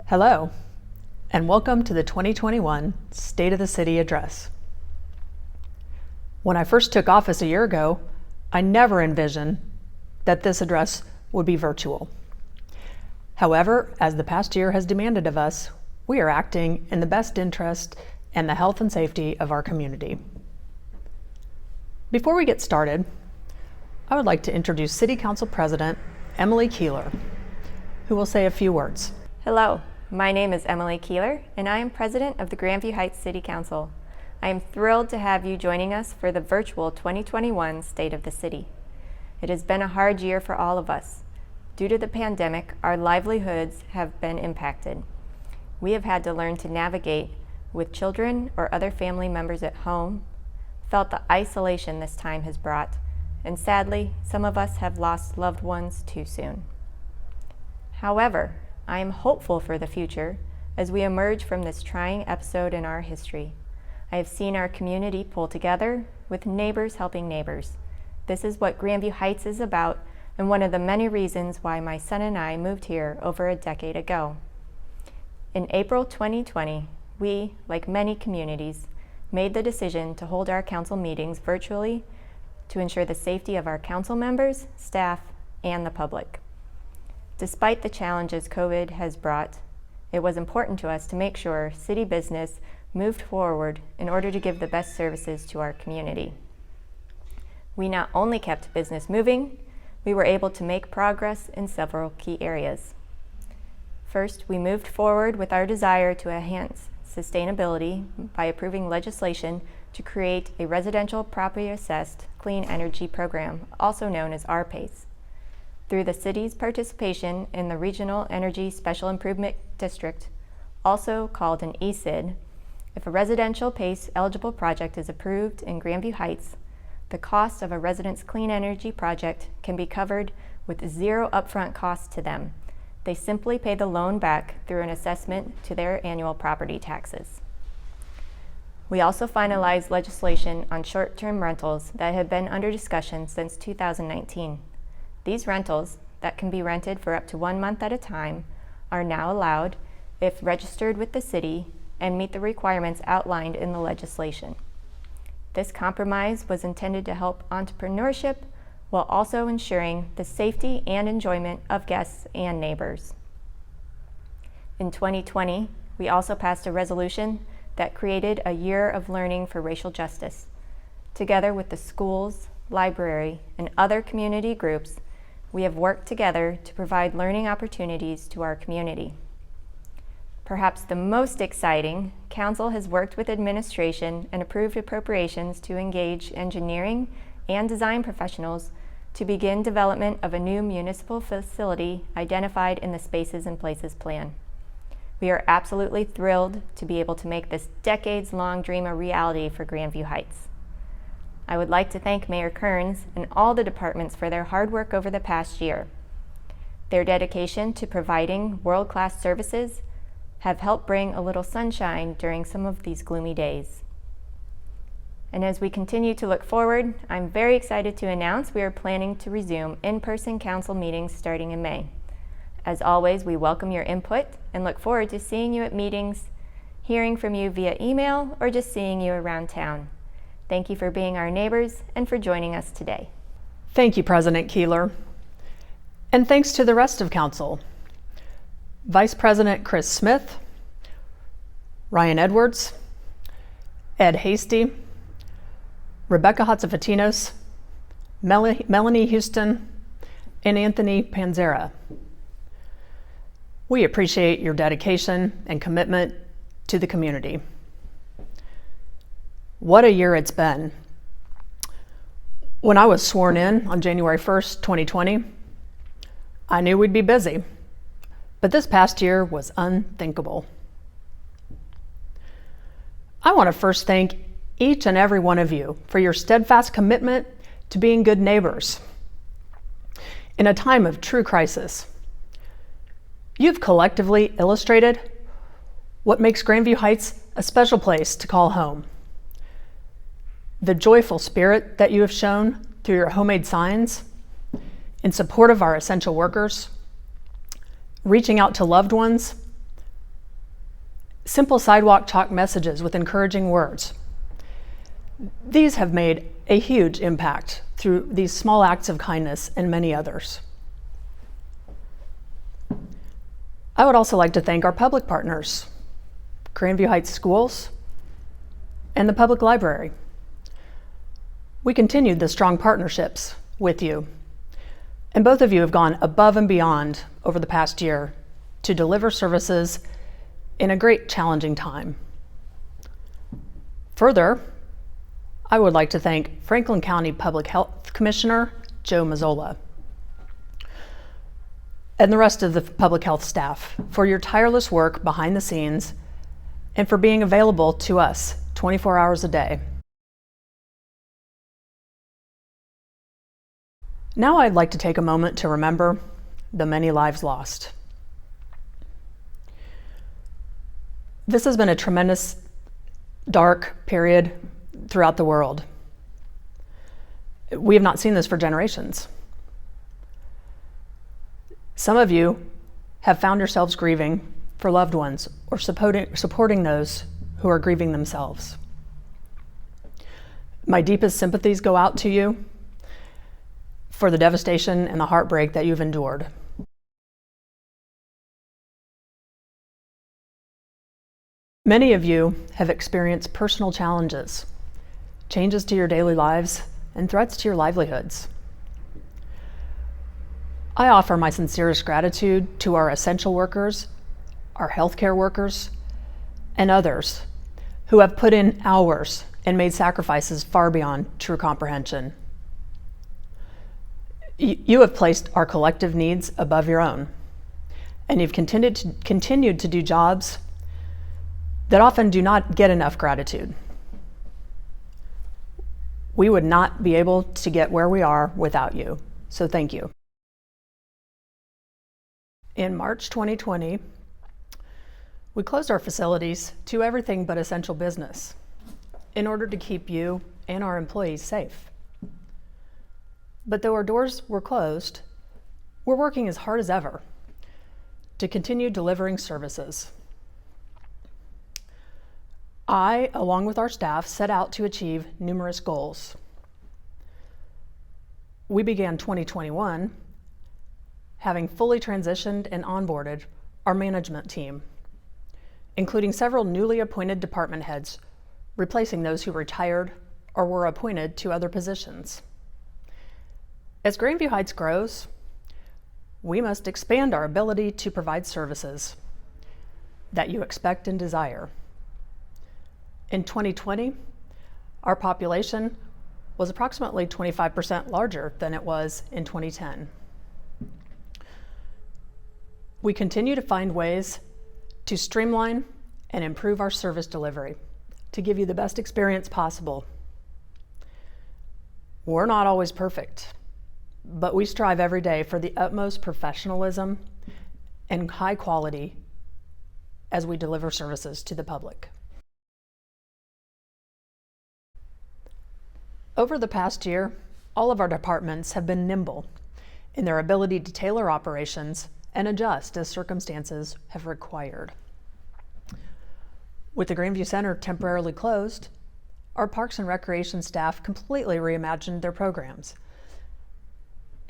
Hello, and welcome to the 2021 State of the City Address. When I first took office a year ago, I never envisioned that this address would be virtual. However, as the past year has demanded of us, we are acting in the best interest and the health and safety of our community. Before we get started, I would like to introduce City Council President Emily Keeler, who will say a few words. Hello, my name is Emily Keeler, and I am President of the Grandview Heights City Council. I am thrilled to have you joining us for the virtual 2021 State of the City. It has been a hard year for all of us. Due to the pandemic, our livelihoods have been impacted. We have had to learn to navigate with children or other family members at home, felt the isolation this time has brought, and sadly, some of us have lost loved ones too soon. However, I am hopeful for the future as we emerge from this trying episode in our history. I have seen our community pull together with neighbors helping neighbors. This is what Grandview Heights is about, and one of the many reasons why my son and I moved here over a decade ago. In April 2020, we, like many communities, made the decision to hold our council meetings virtually to ensure the safety of our council members, staff, and the public. Despite the challenges COVID has brought, it was important to us to make sure city business moved forward in order to give the best services to our community. We not only kept business moving, we were able to make progress in several key areas. First, we moved forward with our desire to enhance sustainability by approving legislation to create a residential property assessed clean energy program, also known as RPACE. Through the city's participation in the Regional Energy Special Improvement District, also called an ESID, if a residential PACE eligible project is approved in Grandview Heights, the cost of a resident's clean energy project can be covered with zero upfront cost to them. They simply pay the loan back through an assessment to their annual property taxes. We also finalized legislation on short-term rentals that had been under discussion since 2019. These rentals, that can be rented for up to 1 month at a time, are now allowed if registered with the city and meet the requirements outlined in the legislation. This compromise was intended to help entrepreneurship while also ensuring the safety and enjoyment of guests and neighbors. In 2020, we also passed a resolution that created a year of learning for racial justice. Together with the schools, library, and other community groups, we have worked together to provide learning opportunities to our community. Perhaps the most exciting, Council has worked with administration and approved appropriations to engage engineering and design professionals to begin development of a new municipal facility identified in the Spaces and Places Plan. We are absolutely thrilled to be able to make this decades-long dream a reality for Grandview Heights. I would like to thank Mayor Kearns and all the departments for their hard work over the past year. Their dedication to providing world-class services have helped bring a little sunshine during some of these gloomy days. And as we continue to look forward, I'm very excited to announce we are planning to resume in-person council meetings starting in May. As always, we welcome your input and look forward to seeing you at meetings, hearing from you via email, or just seeing you around town. Thank you for being our neighbors and for joining us today. Thank you, President Keeler. And thanks to the rest of Council. Vice President Chris Smith, Ryan Edwards, Ed Hasty, Rebecca Hatzafatinos, Melanie Houston, and Anthony Panzera. We appreciate your dedication and commitment to the community. What a year it's been. When I was sworn in on January 1st, 2020, I knew we'd be busy, but this past year was unthinkable. I want to first thank each and every one of you for your steadfast commitment to being good neighbors. In a time of true crisis, you've collectively illustrated what makes Grandview Heights a special place to call home. The joyful spirit that you have shown through your homemade signs in support of our essential workers, reaching out to loved ones, simple sidewalk chalk messages with encouraging words. These have made a huge impact through these small acts of kindness and many others. I would also like to thank our public partners, Grandview Heights Schools and the Public Library. We continued the strong partnerships with you, and both of you have gone above and beyond over the past year to deliver services in a great challenging time. Further, I would like to thank Franklin County Public Health Commissioner Joe Mazzola and the rest of the public health staff for your tireless work behind the scenes and for being available to us 24 hours a day. Now I'd like to take a moment to remember the many lives lost. This has been a tremendous, dark period throughout the world. We have not seen this for generations. Some of you have found yourselves grieving for loved ones or supporting those who are grieving themselves. My deepest sympathies go out to you for the devastation and the heartbreak that you've endured. Many of you have experienced personal challenges, changes to your daily lives, and threats to your livelihoods. I offer my sincerest gratitude to our essential workers, our healthcare workers, and others who have put in hours and made sacrifices far beyond true comprehension. You have placed our collective needs above your own, and you've continued to do jobs that often do not get enough gratitude. We would not be able to get where we are without you, so thank you. In March 2020, we closed our facilities to everything but essential business in order to keep you and our employees safe. But though our doors were closed, we're working as hard as ever to continue delivering services. I, along with our staff, set out to achieve numerous goals. We began 2021 having fully transitioned and onboarded our management team, including several newly appointed department heads, replacing those who retired or were appointed to other positions. As Grandview Heights grows, we must expand our ability to provide services that you expect and desire. In 2020, our population was approximately 25% larger than it was in 2010. We continue to find ways to streamline and improve our service delivery to give you the best experience possible. We're not always perfect, but we strive every day for the utmost professionalism and high quality as we deliver services to the public. Over the past year, all of our departments have been nimble in their ability to tailor operations and adjust as circumstances have required. With the Grandview Center temporarily closed, our Parks and Recreation staff completely reimagined their programs,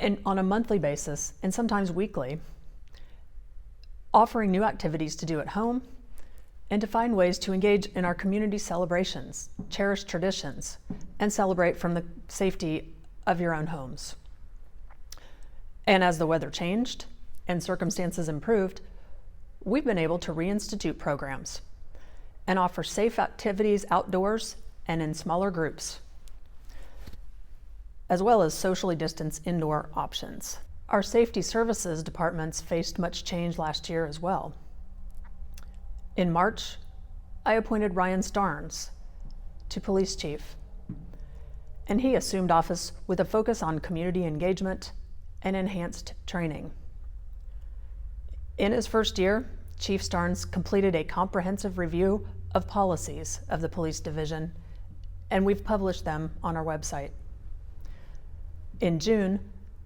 and on a monthly basis, and sometimes weekly, offering new activities to do at home and to find ways to engage in our community celebrations, cherish traditions, and celebrate from the safety of your own homes. And as the weather changed and circumstances improved, we've been able to reinstitute programs and offer safe activities outdoors and in smaller groups, as well as socially distanced indoor options. Our safety services departments faced much change last year as well. In March, I appointed Ryan Starnes to police chief, and he assumed office with a focus on community engagement and enhanced training. In his first year, Chief Starnes completed a comprehensive review of policies of the police division, and we've published them on our website. In June,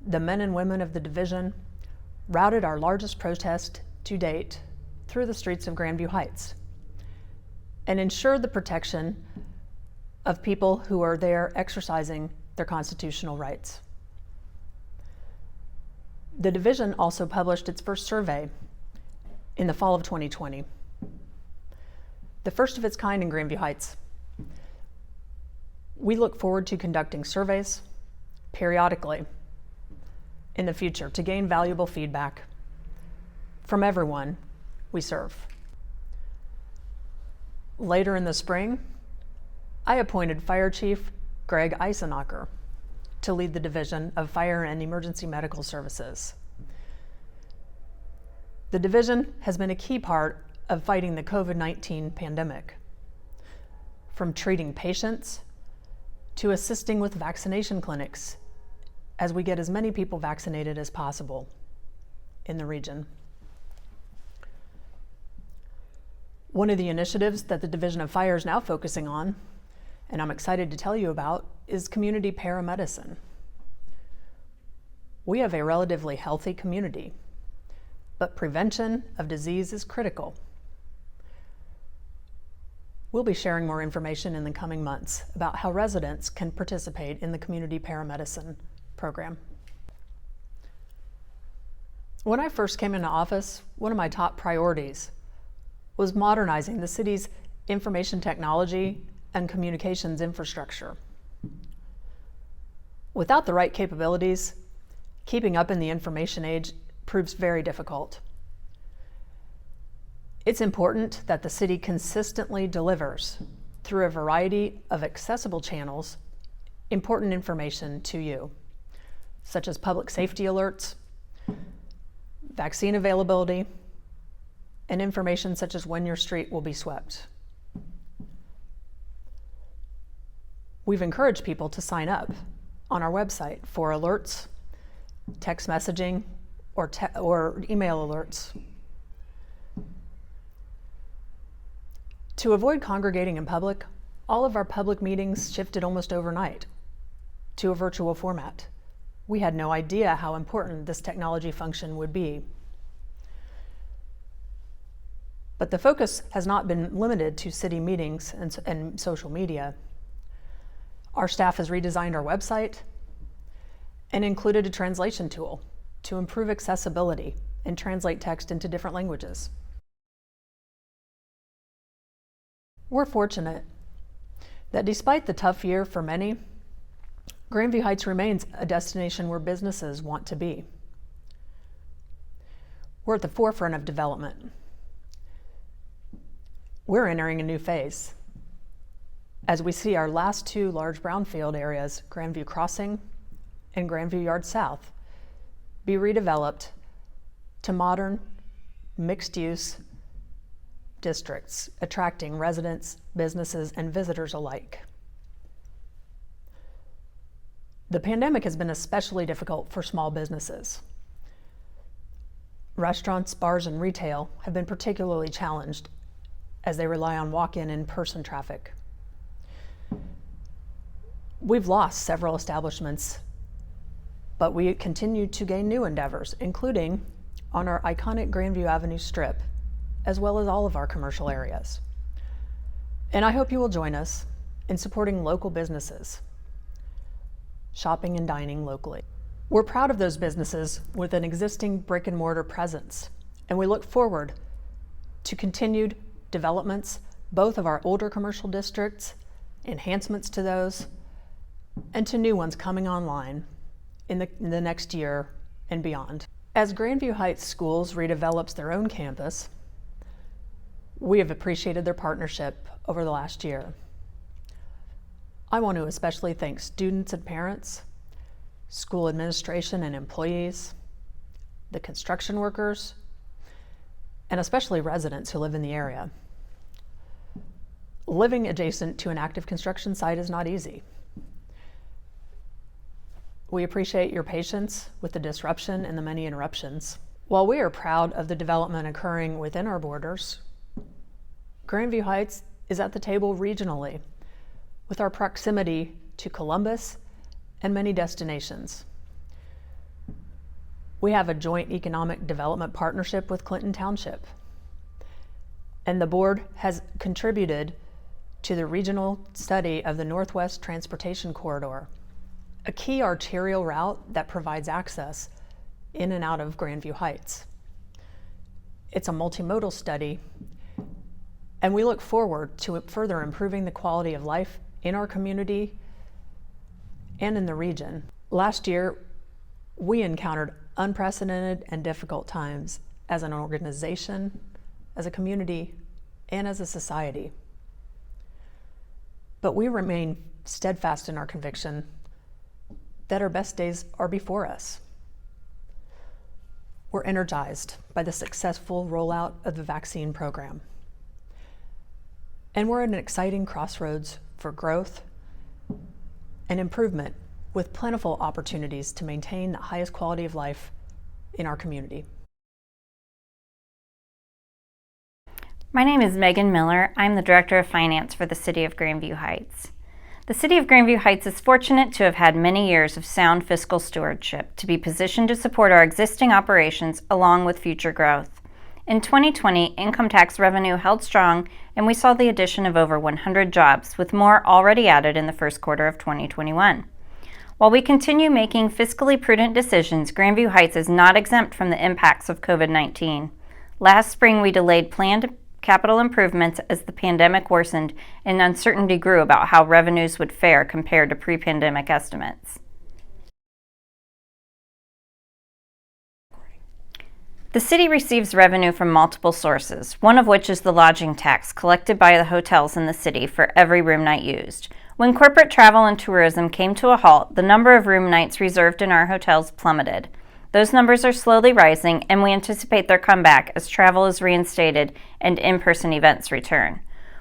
the men and women of the division routed our largest protest to date through the streets of Grandview Heights, and ensure the protection of people who are there exercising their constitutional rights. The division also published its first survey in the fall of 2020, the first of its kind in Grandview Heights. We look forward to conducting surveys periodically in the future to gain valuable feedback from everyone we serve. Later in the spring, I appointed Fire Chief Greg Eisenacher to lead the Division of Fire and Emergency Medical Services. The division has been a key part of fighting the COVID-19 pandemic, from treating patients to assisting with vaccination clinics as we get as many people vaccinated as possible in the region. One of the initiatives that the Division of Fire is now focusing on, and I'm excited to tell you about, is community paramedicine. We have a relatively healthy community, but prevention of disease is critical. We'll be sharing more information in the coming months about how residents can participate in the community paramedicine program. When I first came into office, one of my top priorities was modernizing the city's information technology and communications infrastructure. Without the right capabilities, keeping up in the information age proves very difficult. It's important that the city consistently delivers, through a variety of accessible channels, important information to you, such as public safety alerts, vaccine availability, and information such as when your street will be swept. We've encouraged people to sign up on our website for alerts, text messaging, or email alerts. To avoid congregating in public, all of our public meetings shifted almost overnight to a virtual format. We had no idea how important this technology function would be. But the focus has not been limited to city meetings and social media. Our staff has redesigned our website and included a translation tool to improve accessibility and translate text into different languages. We're fortunate that despite the tough year for many, Grandview Heights remains a destination where businesses want to be. We're at the forefront of development. We're entering a new phase as we see our last two large brownfield areas, Grandview Crossing and Grandview Yard South, be redeveloped to modern, mixed-use districts, attracting residents, businesses, and visitors alike. The pandemic has been especially difficult for small businesses. Restaurants, bars, and retail have been particularly challenged as they rely on walk-in in-person traffic. We've lost several establishments, but we continue to gain new endeavors, including on our iconic Grandview Avenue strip, as well as all of our commercial areas. And I hope you will join us in supporting local businesses, shopping and dining locally. We're proud of those businesses with an existing brick and mortar presence, and we look forward to continued developments, both of our older commercial districts, enhancements to those, and to new ones coming online in the next year and beyond. As Grandview Heights Schools redevelops their own campus, we have appreciated their partnership over the last year. I want to especially thank students and parents, school administration and employees, the construction workers, and especially residents who live in the area. Living adjacent to an active construction site is not easy. We appreciate your patience with the disruption and the many interruptions. While we are proud of the development occurring within our borders, Grandview Heights is at the table regionally, with our proximity to Columbus and many destinations. We have a joint economic development partnership with Clinton Township. and the board has contributed to the regional study of the Northwest Transportation Corridor, a key arterial route that provides access in and out of Grandview Heights. It's a multimodal study, and we look forward to further improving the quality of life in our community and in the region. Last year, we encountered unprecedented and difficult times as an organization, as a community, and as a society. But we remain steadfast in our conviction that our best days are before us. We're energized by the successful rollout of the vaccine program. And we're at an exciting crossroads for growth and improvement, with plentiful opportunities to maintain the highest quality of life in our community. My name is Megan Miller. I'm the Director of Finance for the City of Grandview Heights. The City of Grandview Heights is fortunate to have had many years of sound fiscal stewardship to be positioned to support our existing operations along with future growth. In 2020, income tax revenue held strong, and we saw the addition of over 100 jobs, with more already added in the first quarter of 2021. While we continue making fiscally prudent decisions, Grandview Heights is not exempt from the impacts of COVID-19. Last spring, we delayed planned capital improvements as the pandemic worsened and uncertainty grew about how revenues would fare compared to pre-pandemic estimates. The city receives revenue from multiple sources, one of which is the lodging tax collected by the hotels in the city for every room night used. When corporate travel and tourism came to a halt, the number of room nights reserved in our hotels plummeted. Those numbers are slowly rising, and we anticipate their comeback as travel is reinstated and in-person events return.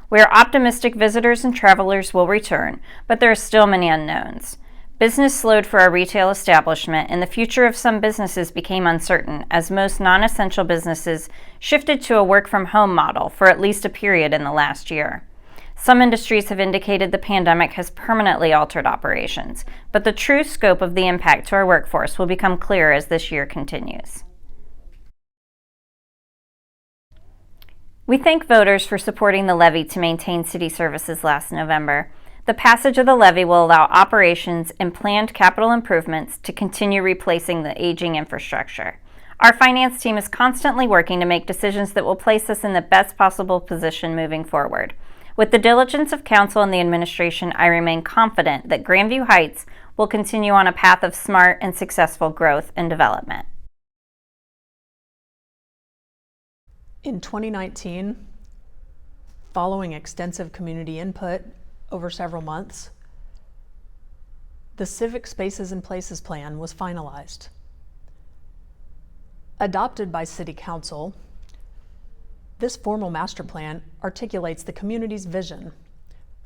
We are optimistic visitors and travelers will return, but there are still many unknowns. Business slowed for our retail establishment, and the future of some businesses became uncertain as most non-essential businesses shifted to a work-from-home model for at least a period in the last year. Some industries have indicated the pandemic has permanently altered operations, but the true scope of the impact to our workforce will become clearer as this year continues. We thank voters for supporting the levy to maintain city services last November. The passage of the levy will allow operations and planned capital improvements to continue replacing the aging infrastructure. Our finance team is constantly working to make decisions that will place us in the best possible position moving forward. With the diligence of council and the administration, I remain confident that Grandview Heights will continue on a path of smart and successful growth and development. In 2019, following extensive community input over several months, the Civic Spaces and Places Plan was finalized. Adopted by City Council, this formal master plan articulates the community's vision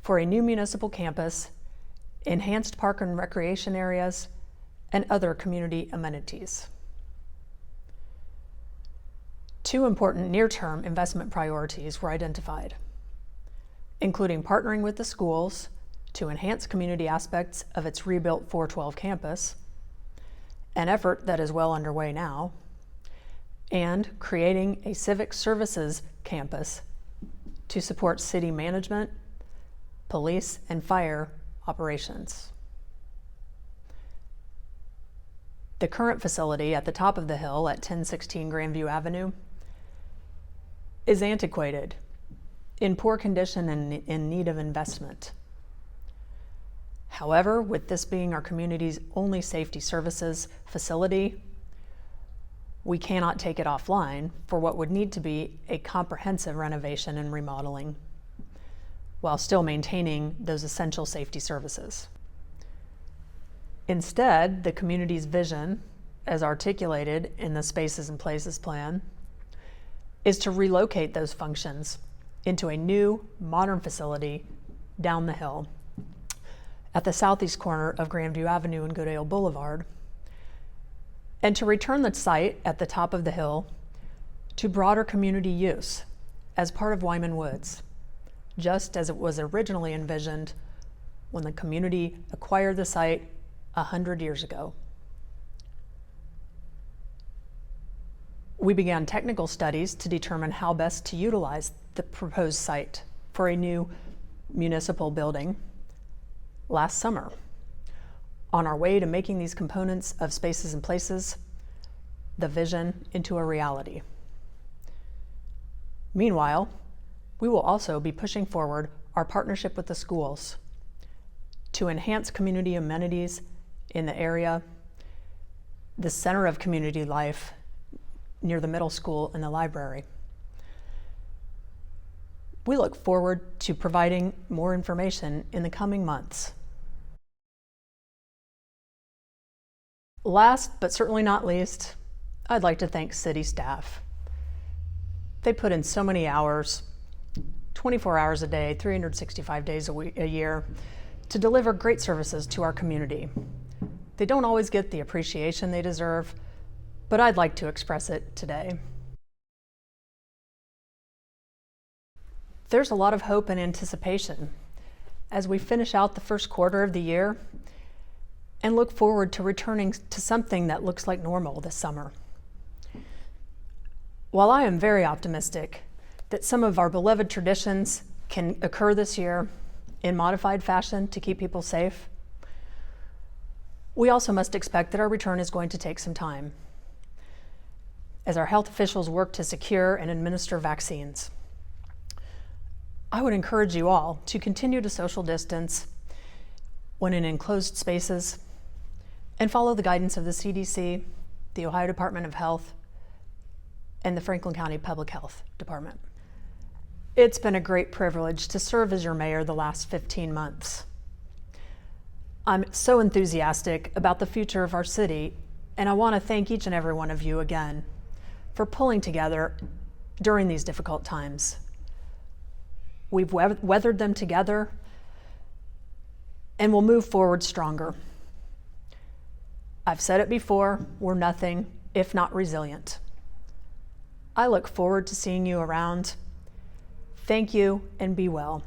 for a new municipal campus, enhanced park and recreation areas, and other community amenities. Two important near-term investment priorities were identified, including partnering with the schools to enhance community aspects of its rebuilt 412 campus, an effort that is well underway now, and creating a civic services campus to support city management, police, and fire operations. The current facility at the top of the hill at 1016 Grandview Avenue is antiquated, in poor condition, and in need of investment. However, with this being our community's only safety services facility, we cannot take it offline for what would need to be a comprehensive renovation and remodeling, while still maintaining those essential safety services. Instead, the community's vision, as articulated in the Spaces and Places Plan, is to relocate those functions into a new, modern facility down the hill at the southeast corner of Grandview Avenue and Goodale Boulevard, and to return the site at the top of the hill to broader community use as part of Wyman Woods, just as it was originally envisioned when the community acquired the site 100 years ago. We began technical studies to determine how best to utilize the proposed site for a new municipal building last summer. On our way to making these components of Spaces and Places, the vision, into a reality. Meanwhile, we will also be pushing forward our partnership with the schools to enhance community amenities in the area, the center of community life near the middle school and the library. We look forward to providing more information in the coming months. Last, but certainly not least, I'd like to thank city staff. They put in so many hours, 24 hours a day, 365 days a year, to deliver great services to our community. They don't always get the appreciation they deserve, but I'd like to express it today. There's a lot of hope and anticipation as we finish out the first quarter of the year and look forward to returning to something that looks like normal this summer. While I am very optimistic that some of our beloved traditions can occur this year in modified fashion to keep people safe, we also must expect that our return is going to take some time as our health officials work to secure and administer vaccines. I would encourage you all to continue to social distance when in enclosed spaces and follow the guidance of the CDC, the Ohio Department of Health, and the Franklin County Public Health Department. It's been a great privilege to serve as your mayor the last 15 months. I'm so enthusiastic about the future of our city, and I want to thank each and every one of you again for pulling together during these difficult times. We've weathered them together, and we'll move forward stronger. I've said it before, we're nothing if not resilient. I look forward to seeing you around. Thank you, and be well.